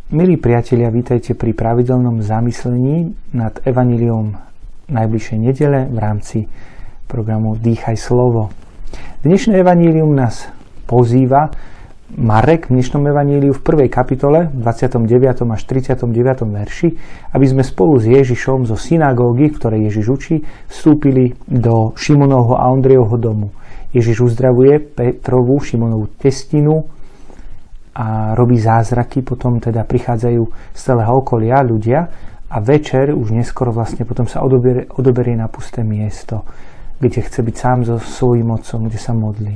Milí priatelia, vítajte pri pravidelnom zamyslení nad evanjeliom najbližšej nedele v rámci programu Dýchaj slovo. Dnešné evanjelium nás pozýva Marek v dnešnom evanjeliu v 1. kapitole 29. až 39. verši, aby sme spolu s Ježišom zo synagógy, v ktorej Ježiš učí, vstúpili do Šimonovho a Ondrejovho domu. Ježiš uzdravuje Petrovú, Šimonovú testinu a robí zázraky, potom teda prichádzajú z celého okolia ľudia a večer, už neskoro vlastne potom sa odoberie na pusté miesto, kde chce byť sám so svojím otcom, kde sa modlí.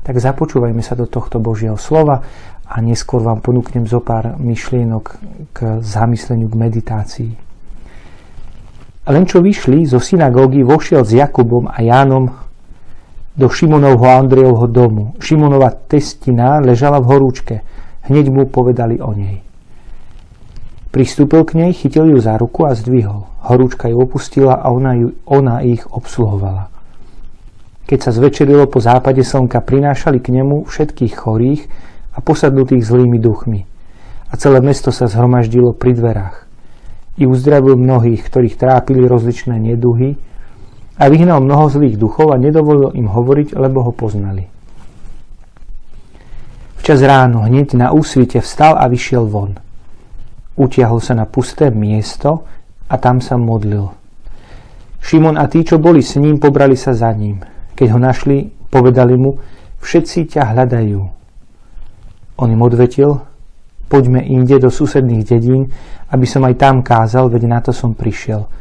Tak započúvajme sa do tohto Božieho slova a neskôr vám ponúknem zo pár myšlienok k zamysleniu, k meditácii. Len čo vyšli zo synagógy, vošiel s Jakubom a Jánom do Šimonovho a Ondrejovho domu. Šimonova testina ležala v horúčke. Hneď mu povedali o nej. Pristúpil k nej, chytil ju za ruku a zdvihol. Horúčka ju opustila a ona ich obsluhovala. Keď sa zvečerilo po západe slnka, prinášali k nemu všetkých chorých a posadnutých zlými duchmi. A celé mesto sa zhromaždilo pri dverách. I uzdravil mnohých, ktorých trápili rozličné neduhy, a vyhnal mnoho zlých duchov a nedovolil im hovoriť, lebo ho poznali. Včas ráno hneď na úsvite vstal a vyšiel von. Utiahol sa na pusté miesto a tam sa modlil. Šimon a tí, čo boli s ním, pobrali sa za ním. Keď ho našli, povedali mu, všetci ťa hľadajú. On im odvetil, poďme inde do susedných dedín, aby som aj tam kázal, veď na to som prišiel.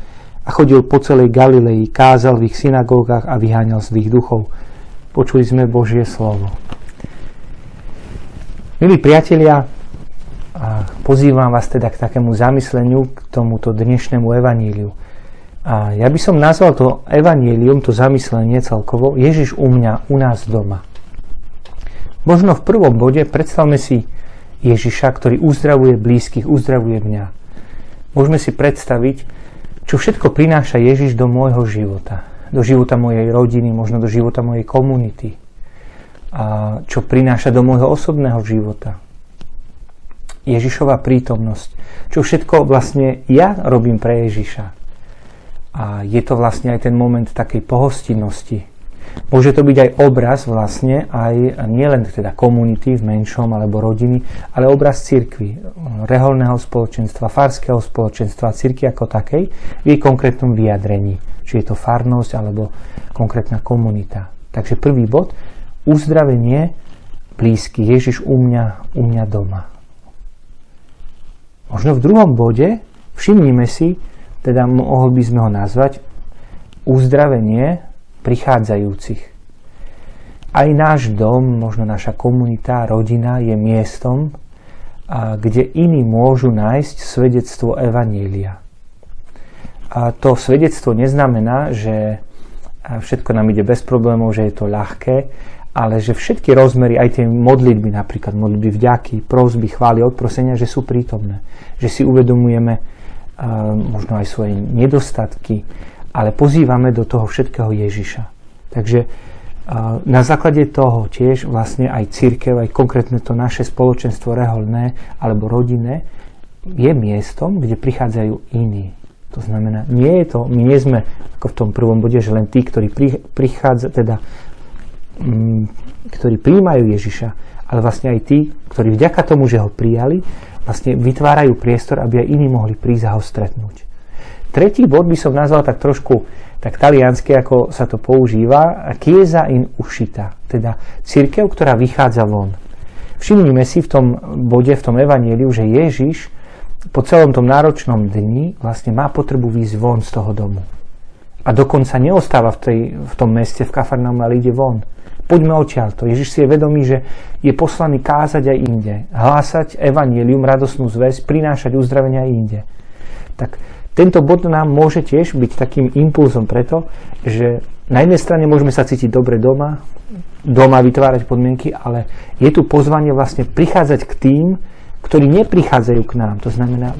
A chodil po celej Galilei, kázal v ich synagógach a vyháňal zlých duchov. Počuli sme Božie slovo. Milí priatelia, pozývam vás teda k takému zamysleniu, k tomuto dnešnému evanjeliu. A ja by som nazval to evanjelium, to zamyslenie celkovo, Ježiš u mňa, u nás doma. Možno v prvom bode predstavme si Ježiša, ktorý uzdravuje blízkych, uzdravuje mňa. Môžeme si predstaviť, čo všetko prináša Ježiš do môjho života. Do života mojej rodiny, možno do života mojej komunity. A čo prináša do môjho osobného života. Ježišova prítomnosť. Čo všetko vlastne ja robím pre Ježiša. A je to vlastne aj ten moment takej pohostinnosti. Môže to byť aj obraz vlastne, aj nielen teda komunity v menšom alebo rodiny, ale obraz cirkvi, reholného spoločenstva, farského spoločenstva, cirkvi ako takej v jej konkrétnom vyjadrení. Či je to farnosť alebo konkrétna komunita. Takže prvý bod, uzdravenie blízky, Ježiš u mňa doma. Možno v druhom bode všimnime si, teda mohli by sme ho nazvať uzdravenie prichádzajúcich. Aj náš dom, možno naša komunita, rodina je miestom, kde iní môžu nájsť svedectvo evanjelia. A to svedectvo neznamená, že všetko nám ide bez problémov, že je to ľahké, ale že všetky rozmery, aj tie modlitby, napríklad modlitby vďaky, prosby, chvály, odprosenia, že sú prítomné. Že si uvedomujeme možno aj svoje nedostatky, ale pozývame do toho všetkého Ježiša. Takže na základe toho tiež vlastne aj cirkev, aj konkrétne to naše spoločenstvo reholné alebo rodinné je miestom, kde prichádzajú iní. To znamená, my nie sme ako v tom prvom bode, že len tí, ktorí ktorí prijímajú Ježiša, ale vlastne aj tí, ktorí vďaka tomu, že ho prijali, vlastne vytvárajú priestor, aby aj iní mohli prísť a ho stretnúť. Tretí bod by som nazval tak trošku tak taliansky, ako sa to používa, chiesa in uscita, teda cirkev, ktorá vychádza von. Všimnime si v tom bode, v tom evanjeliu, že Ježiš po celom tom náročnom dni vlastne má potrebu výjsť von z toho domu. A dokonca neostáva v tom meste, v Kafarnaume, ale ide von. Poďme odtiaľto. Ježiš si je vedomý, že je poslaný kázať aj inde. Hlásať evanjelium, radosnú zvesť, prinášať uzdravenia aj inde. Tak tento bod nám môže tiež byť takým impulzom preto, že na jednej strane môžeme sa cítiť dobre doma vytvárať podmienky, ale je tu pozvanie vlastne prichádzať k tým, ktorí neprichádzajú k nám. To znamená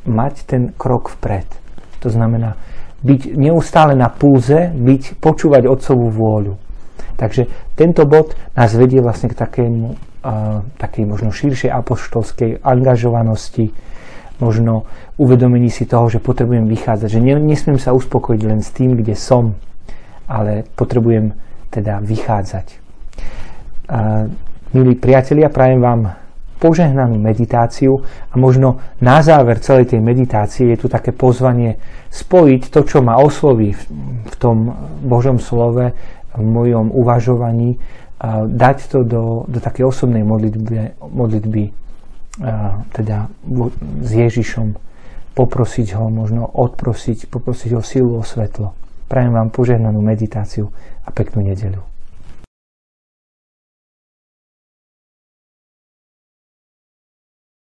mať ten krok vpred. To znamená byť neustále na pulze, počúvať Otcovú vôľu. Takže tento bod nás vedie vlastne k takému takej možno širšej apoštolskej angažovanosti, možno uvedomení si toho, že potrebujem vychádzať, že nesmiem sa uspokojiť len s tým, kde som, ale potrebujem teda vychádzať. Milí priatelia, prajem vám požehnanú meditáciu a možno na záver celej tej meditácie je tu také pozvanie spojiť to, čo ma osloví v tom Božom slove, v mojom uvažovaní, dať to do takej osobnej modlitby teda s Ježišom, poprosiť ho, možno poprosiť o silu, o svetlo. Prajem vám požehnanú meditáciu a peknú nedeľu.